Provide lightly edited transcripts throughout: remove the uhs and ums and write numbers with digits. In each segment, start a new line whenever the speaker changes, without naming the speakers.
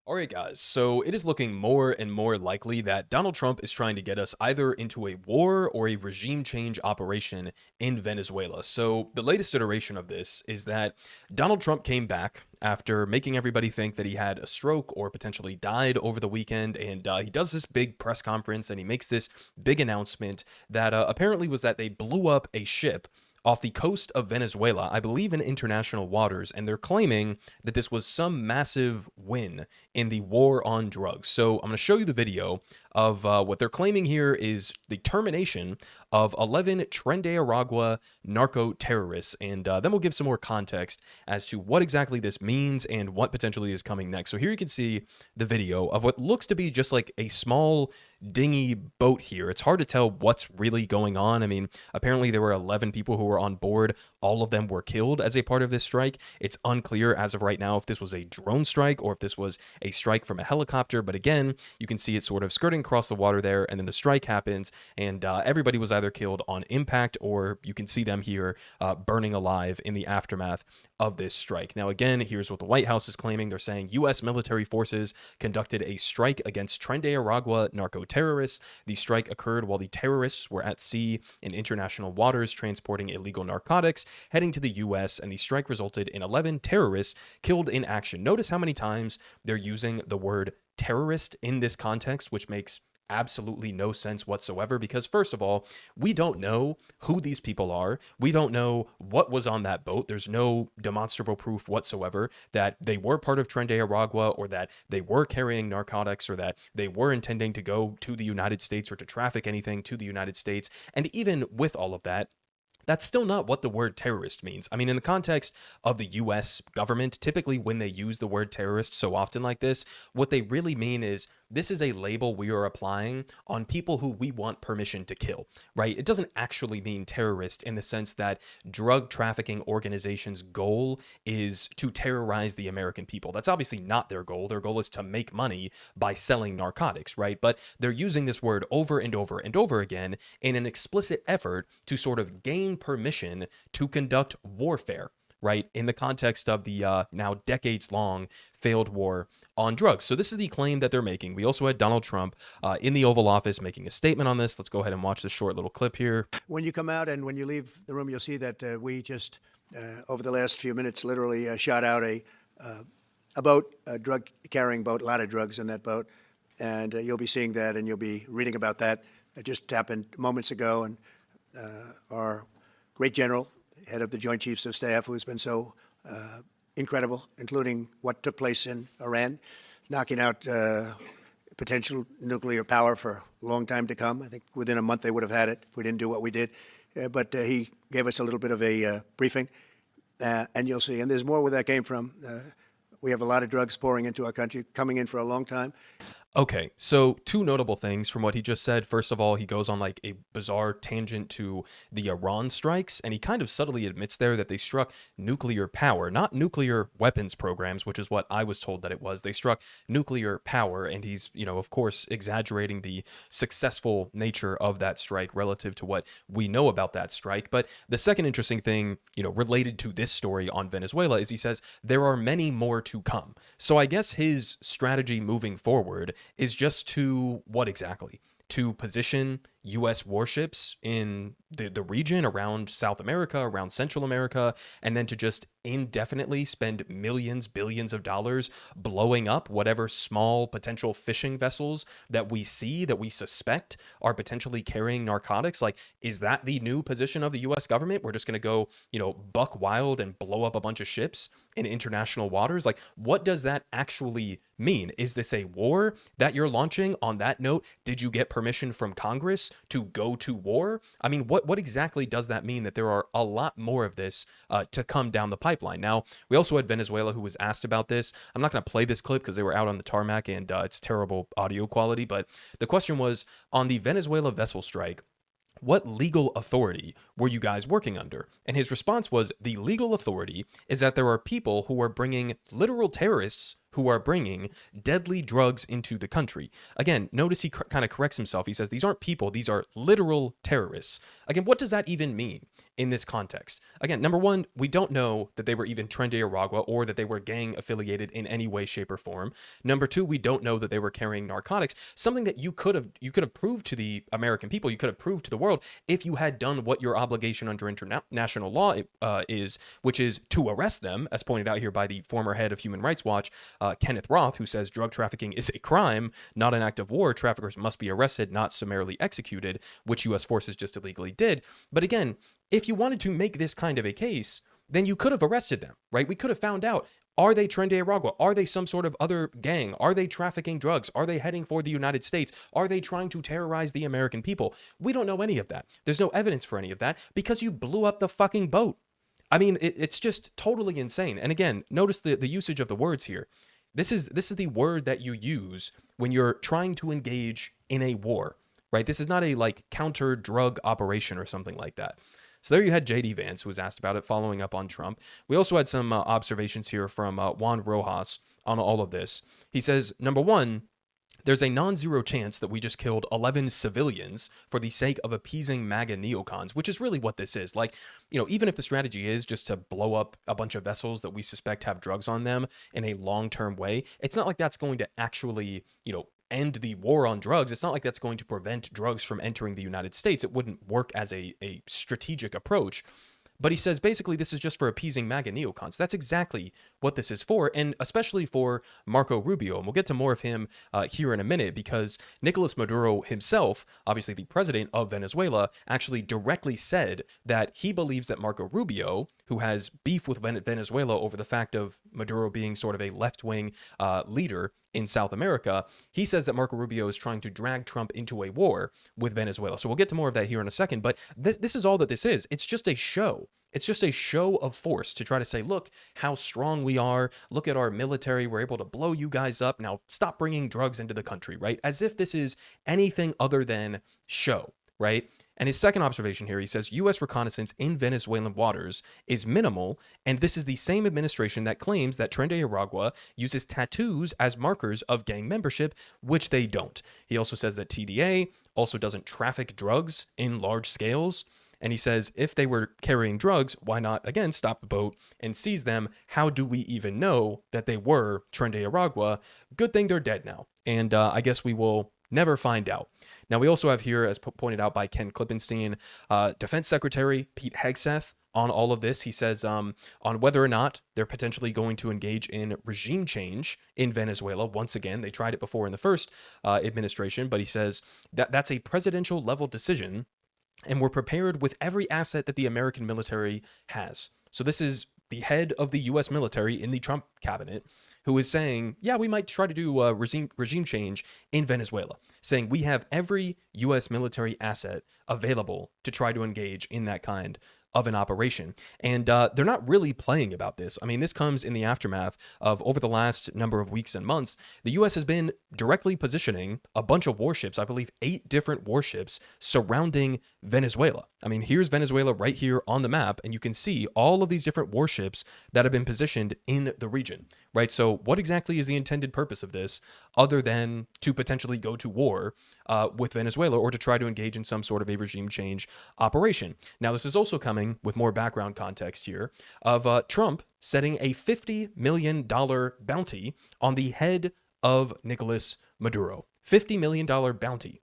All right, guys, so it is looking more and more likely that Donald Trump is trying to get us either into a war or a regime change operation in Venezuela. So, the latest iteration of this is that Donald Trump came back after making everybody think that he had a stroke or potentially died over the weekend. And he does this big press conference and he makes this big announcement that apparently was that they blew up a ship off the coast of Venezuela, I believe in international waters, and they're claiming that this was some massive win in the war on drugs. So I'm going to show you the video of what they're claiming here is the termination of 11 Tren de Aragua narco terrorists, and then we'll give some more context as to what exactly this means and what potentially is coming next. So here you can see the video of what looks to be just like a small dinghy boat here. It's hard to tell what's really going on. I mean, apparently there were 11 people who were on board. All of them were killed as a part of this strike. It's unclear as of right now if this was a drone strike or if this was a strike from a helicopter. But again, you can see it sort of skirting across the water there, and then the strike happens, and everybody was either killed on impact or you can see them here burning alive in the aftermath of this strike. Now, again, here's what the White House is claiming. They're saying U.S. military forces conducted a strike against Tren de Aragua narco terrorists. The strike occurred while the terrorists were at sea in international waters transporting illegal narcotics heading to the U.S., and the strike resulted in 11 terrorists killed in action. Notice how many times they're using the word terrorist in this context, which makes absolutely no sense whatsoever, because first of all, we don't know who these people are. We don't know what was on that boat. There's no demonstrable proof whatsoever that they were part of Tren de Aragua or that they were carrying narcotics or that they were intending to go to the United States or to traffic anything to the United States. And even with all of that, that's still not what the word terrorist means. I mean, in the context of the US government, typically when they use the word terrorist so often like this, what they really mean is this is a label we are applying on people who we want permission to kill, right? It doesn't actually mean terrorist in the sense that drug trafficking organizations' goal is to terrorize the American people. That's obviously not their goal. Their goal is to make money by selling narcotics, right? But they're using this word over and over and over again in an explicit effort to sort of gain permission to conduct warfare, right, in the context of the now decades-long failed war on drugs. So this is the claim that they're making. We also had Donald Trump in the Oval Office making a statement on this. Let's go ahead and watch this short little clip here.
When you come out and when you leave the room, you'll see that we just, over the last few minutes, literally shot out a boat, a drug-carrying boat, a lot of drugs in that boat. And you'll be seeing that and you'll be reading about that. It just happened moments ago, and our great general, head of the Joint Chiefs of Staff, who's been so incredible, including what took place in Iran, knocking out potential nuclear power for a long time to come. I think within a month they would have had it if we didn't do what we did. But he gave us a little bit of a briefing, and you'll see. And there's more where that came from. We have a lot of drugs pouring into our country, coming in for a long time.
Okay, so two notable things from what he just said. First of all, he goes on like a bizarre tangent to the Iran strikes, and he kind of subtly admits there that they struck nuclear power, not nuclear weapons programs, which is what I was told that it was. They struck nuclear power, and he's, of course, exaggerating the successful nature of that strike relative to what we know about that strike. But the second interesting thing, related to this story on Venezuela is he says there are many more to come. So I guess his strategy moving forward is just to what exactly? To position U.S. warships in the region around South America, around Central America, and then to just indefinitely spend millions, billions of dollars blowing up whatever small potential fishing vessels that we see, that we suspect are potentially carrying narcotics. Like, is that the new position of the U.S. government? We're just going to go, buck wild and blow up a bunch of ships in international waters? Like, what does that actually mean? Is this a war that you're launching? On that note, did you get permission from Congress to go to war? I mean, what exactly does that mean, that there are a lot more of this to come down the pipeline? Now, we also had Venezuela, who was asked about this. I'm not going to play this clip because they were out on the tarmac and it's terrible audio quality, but the question was, on the Venezuela vessel strike, what legal authority were you guys working under? And his response was, the legal authority is that there are people who are bringing literal terrorists who are bringing deadly drugs into the country. Again, notice he kind of corrects himself. He says these aren't people, these are literal terrorists. Again, what does that even mean in this context? Again, number one, we don't know that they were even Tren de Aragua or that they were gang affiliated in any way, shape, or form. Number two, we don't know that they were carrying narcotics, something that you could have proved to the American people, you could have proved to the world if you had done what your obligation under international law is, which is to arrest them, as pointed out here by the former head of Human Rights Watch, Kenneth Roth, who says drug trafficking is a crime, not an act of war. Traffickers must be arrested, not summarily executed, which U.S. forces just illegally did. But again, if you wanted to make this kind of a case, then you could have arrested them, right? We could have found out, are they Tren de Aragua? Are they some sort of other gang? Are they trafficking drugs? Are they heading for the United States? Are they trying to terrorize the American people? We don't know any of that. There's no evidence for any of that because you blew up the fucking boat. I mean, it's just totally insane. And again, notice the usage of the words here. This is the word that you use when you're trying to engage in a war, right? This is not a like counter drug operation or something like that. So there you had J.D. Vance, who was asked about it, following up on Trump. We also had some observations here from Juan Rojas on all of this. He says, number one, there's a non-zero chance that we just killed 11 civilians for the sake of appeasing MAGA neocons, which is really what this is. Like, you know, even if the strategy is just to blow up a bunch of vessels that we suspect have drugs on them in a long-term way, it's not like that's going to actually, you know, end the war on drugs. It's not like that's going to prevent drugs from entering the United States. It wouldn't work as a strategic approach. But he says basically this is just for appeasing MAGA neocons. That's exactly what this is for, and especially for Marco Rubio. And we'll get to more of him here in a minute, because Nicolas Maduro himself, obviously the president of Venezuela, actually directly said that he believes that Marco Rubio, who has beef with Venezuela over the fact of Maduro being sort of a left-wing leader in South America, he says that Marco Rubio is trying to drag Trump into a war with Venezuela. So we'll get to more of that here in a second, but this is all that this is. It's just a show. It's just a show of force to try to say, look how strong we are. Look at our military. We're able to blow you guys up. Now stop bringing drugs into the country, right? As if this is anything other than show, right? And his second observation here, he says, U.S. reconnaissance in Venezuelan waters is minimal, and this is the same administration that claims that Tren de Aragua uses tattoos as markers of gang membership, which they don't. He also says that TDA also doesn't traffic drugs in large scales. And he says, if they were carrying drugs, why not, again, stop the boat and seize them? How do we even know that they were Tren de Aragua? Good thing they're dead now. And I guess we will never find out. Now, we also have here, as pointed out by Ken Klippenstein, Defense Secretary Pete Hegseth on all of this. He says on whether or not they're potentially going to engage in regime change in Venezuela. Once again, they tried it before in the first administration, but he says that that's a presidential level decision, and we're prepared with every asset that the American military has. So this is the head of the U.S. military in the Trump cabinet, who is saying, yeah, we might try to do a regime change in Venezuela, saying we have every U.S. military asset available to try to engage in that kind of an operation. And they're not really playing about this. I mean, this comes in the aftermath of, over the last number of weeks and months, the U.S. has been directly positioning a bunch of warships, I believe 8 different warships surrounding Venezuela. I mean, here's Venezuela right here on the map, and you can see all of these different warships that have been positioned in the region, right? So what exactly is the intended purpose of this, other than to potentially go to war with Venezuela, or to try to engage in some sort of a regime change operation? Now, this is also coming with more background context here of Trump setting a $50 million bounty on the head of Nicolas Maduro. $50 million bounty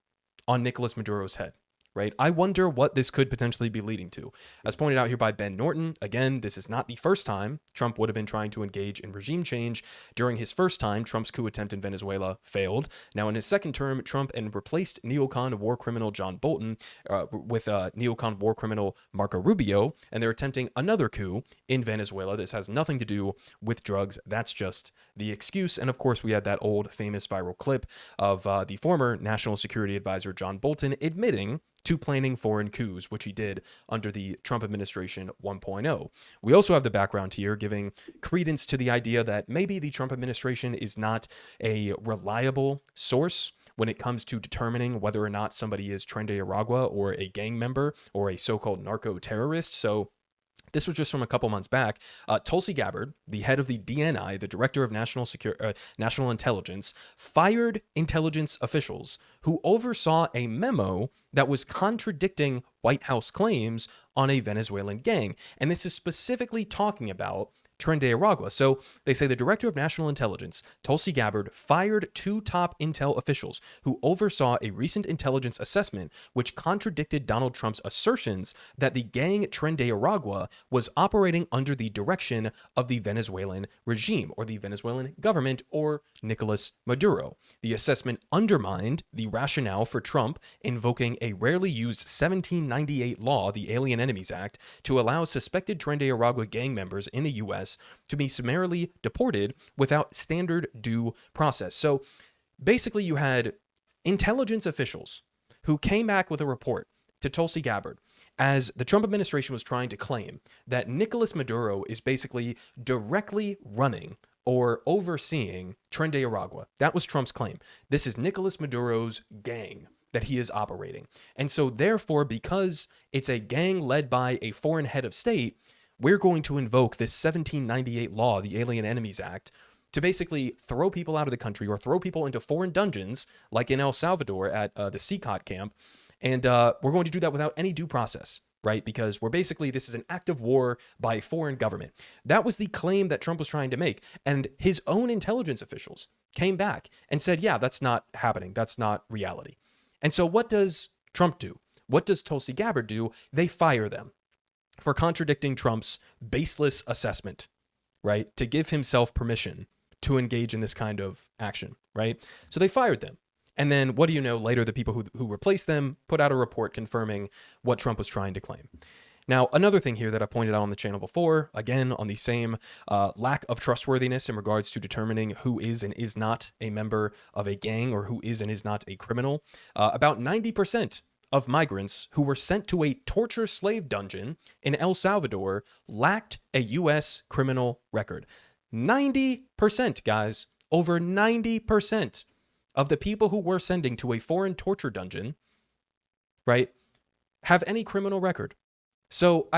on Nicolas Maduro's head. Right? I wonder what this could potentially be leading to. As pointed out here by Ben Norton, again, this is not the first time Trump would have been trying to engage in regime change. During his first time, Trump's coup attempt in Venezuela failed. Now, in his second term, Trump replaced neocon war criminal John Bolton with neocon war criminal Marco Rubio, and they're attempting another coup in Venezuela. This has nothing to do with drugs. That's just the excuse. And of course, we had that old famous viral clip of the former National Security Advisor John Bolton admitting to planning foreign coups, which he did under the Trump administration 1.0. We also have the background here giving credence to the idea that maybe the Trump administration is not a reliable source when it comes to determining whether or not somebody is Tren de Aragua or a gang member or a so-called narco-terrorist. So This was just from a couple months back. Tulsi Gabbard, the head of the DNI, the director of national intelligence, fired intelligence officials who oversaw a memo that was contradicting White House claims on a Venezuelan gang. And this is specifically talking about Tren de Aragua. So they say the director of national intelligence, Tulsi Gabbard, fired 2 top intel officials who oversaw a recent intelligence assessment which contradicted Donald Trump's assertions that the gang Tren de Aragua was operating under the direction of the Venezuelan regime or the Venezuelan government or Nicolas Maduro. The assessment undermined the rationale for Trump invoking a rarely used 1798 law, the Alien Enemies Act, to allow suspected Tren de Aragua gang members in the U.S. to be summarily deported without standard due process. So basically, you had intelligence officials who came back with a report to Tulsi Gabbard as the Trump administration was trying to claim that Nicolas Maduro is basically directly running or overseeing Tren de Aragua. That was Trump's claim. This is Nicolas Maduro's gang that he is operating. And so therefore, because it's a gang led by a foreign head of state, we're going to invoke this 1798 law, the Alien Enemies Act, to basically throw people out of the country or throw people into foreign dungeons, like in El Salvador at the CCOT camp. And we're going to do that without any due process, right? Because this is an act of war by a foreign government. That was the claim that Trump was trying to make. And his own intelligence officials came back and said, yeah, that's not happening. That's not reality. And so what does Trump do? What does Tulsi Gabbard do? They fire them for contradicting Trump's baseless assessment, right? To give himself permission to engage in this kind of action, right? So they fired them. And then what do you know, later the people who replaced them put out a report confirming what Trump was trying to claim. Now, another thing here that I pointed out on the channel before, again, on the same lack of trustworthiness in regards to determining who is and is not a member of a gang or who is and is not a criminal, about 90% of migrants who were sent to a torture slave dungeon in El Salvador lacked a U.S. criminal record. 90%, guys, over 90% of the people who we're sending to a foreign torture dungeon, right, have any criminal record. So,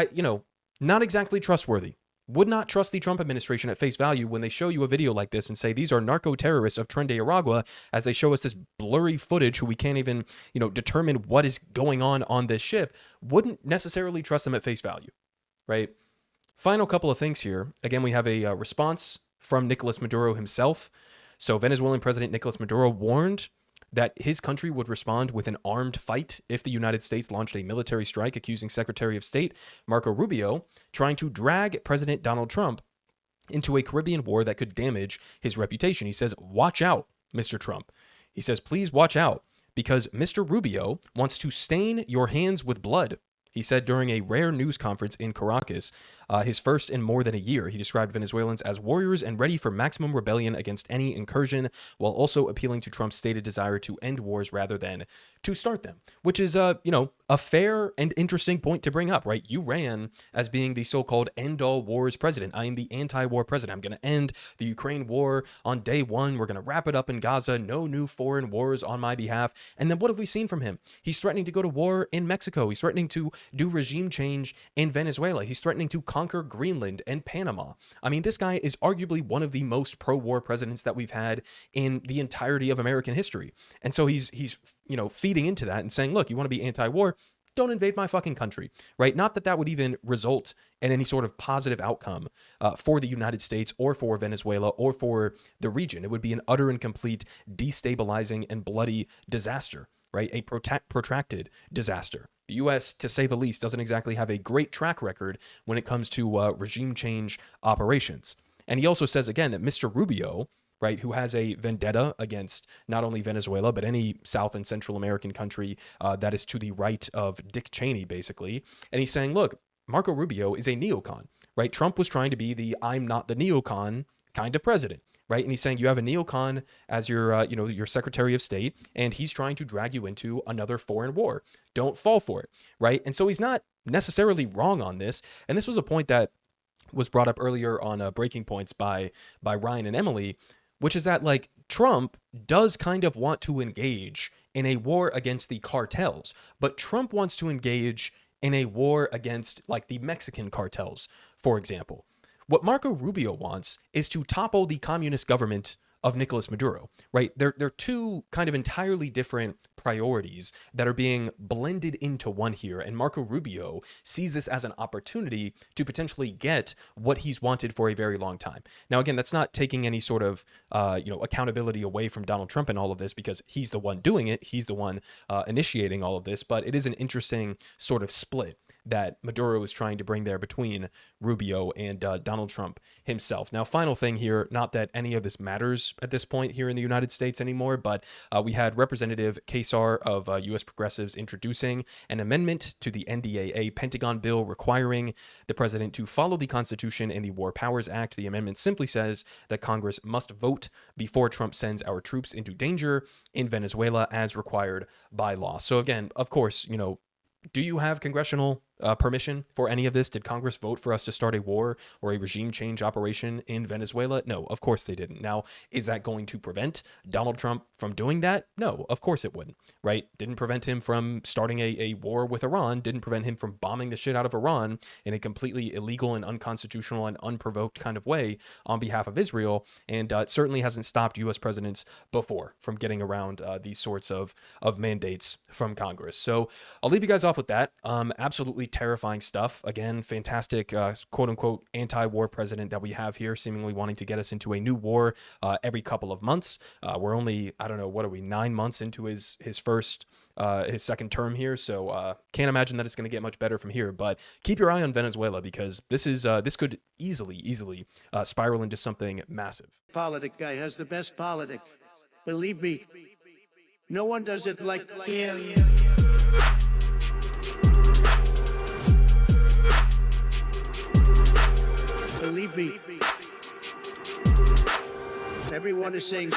not exactly trustworthy. Would not trust the Trump administration at face value when they show you a video like this and say these are narco-terrorists of Tren de Aragua, as they show us this blurry footage who we can't even, determine what is going on this ship. Wouldn't necessarily trust them at face value, right? Final couple of things here. Again, we have a response from Nicolas Maduro himself. So Venezuelan President Nicolas Maduro warned that his country would respond with an armed fight if the United States launched a military strike, accusing Secretary of State Marco Rubio trying to drag President Donald Trump into a Caribbean war that could damage his reputation. He says, watch out, Mr. Trump. He says, please watch out, because Mr. Rubio wants to stain your hands with blood. He said during a rare news conference in Caracas, his first in more than a year, he described Venezuelans as warriors and ready for maximum rebellion against any incursion, while also appealing to Trump's stated desire to end wars rather than to start them, which is, a fair and interesting point to bring up, right? You ran as being the so-called end all wars president. I am the anti-war president. I'm going to end the Ukraine war on day one. We're going to wrap it up in Gaza. No new foreign wars on my behalf. And then what have we seen from him? He's threatening to go to war in Mexico. He's threatening to do regime change in Venezuela. He's threatening to conquer Greenland and Panama. I mean, this guy is arguably one of the most pro-war presidents that we've had in the entirety of American history. And so he's feeding into that and saying, look, you want to be anti-war? Don't invade my fucking country, right? Not that that would even result in any sort of positive outcome for the United States or for Venezuela or for the region. It would be an utter and complete destabilizing and bloody disaster, right? A protracted disaster. The U.S., to say the least, doesn't exactly have a great track record when it comes to regime change operations. And he also says, again, that Mr. Rubio, right, who has a vendetta against not only Venezuela, but any South and Central American country that is to the right of Dick Cheney, basically. And he's saying, look, Marco Rubio is a neocon, right? Trump was trying to be the I'm not the neocon kind of president, right? And he's saying you have a neocon as your, your Secretary of State, and he's trying to drag you into another foreign war. Don't fall for it, right? And so he's not necessarily wrong on this. And this was a point that was brought up earlier on Breaking Points by Ryan and Emily, which is that, like, Trump does kind of want to engage in a war against the cartels, but Trump wants to engage in a war against like the Mexican cartels, for example. What Marco Rubio wants is to topple the communist government of Nicolas Maduro, right? They're two kind of entirely different priorities that are being blended into one here. And Marco Rubio sees this as an opportunity to potentially get what he's wanted for a very long time. Now, again, that's not taking any sort of, accountability away from Donald Trump and all of this, because he's the one doing it. He's the one initiating all of this. But it is an interesting sort of split that Maduro is trying to bring there between Rubio and Donald Trump himself. Now, final thing here, not that any of this matters at this point here in the United States anymore, but we had Representative Kasar of U.S. Progressives introducing an amendment to the NDAA Pentagon bill requiring the president to follow the Constitution and the War Powers Act. The amendment simply says that Congress must vote before Trump sends our troops into danger in Venezuela as required by law. So again, of course, do you have congressional permission for any of this? Did Congress vote for us to start a war or a regime change operation in Venezuela? No, of course they didn't. Now, is that going to prevent Donald Trump from doing that? No, of course it wouldn't, right? Didn't prevent him from starting a war with Iran, didn't prevent him from bombing the shit out of Iran in a completely illegal and unconstitutional and unprovoked kind of way on behalf of Israel, and it certainly hasn't stopped U.S. presidents before from getting around these sorts of mandates from Congress. So I'll leave you guys off with that. Absolutely terrifying stuff. Again, fantastic, quote unquote, anti-war president that we have here, seemingly wanting to get us into a new war every couple of months. We're only, I don't know, what are we, 9 months into his second term here. So can't imagine that it's going to get much better from here. But keep your eye on Venezuela, because this could easily spiral into something massive.
Politic guy has the best politics. Believe me, no one does it like him. Believe me, everyone is saying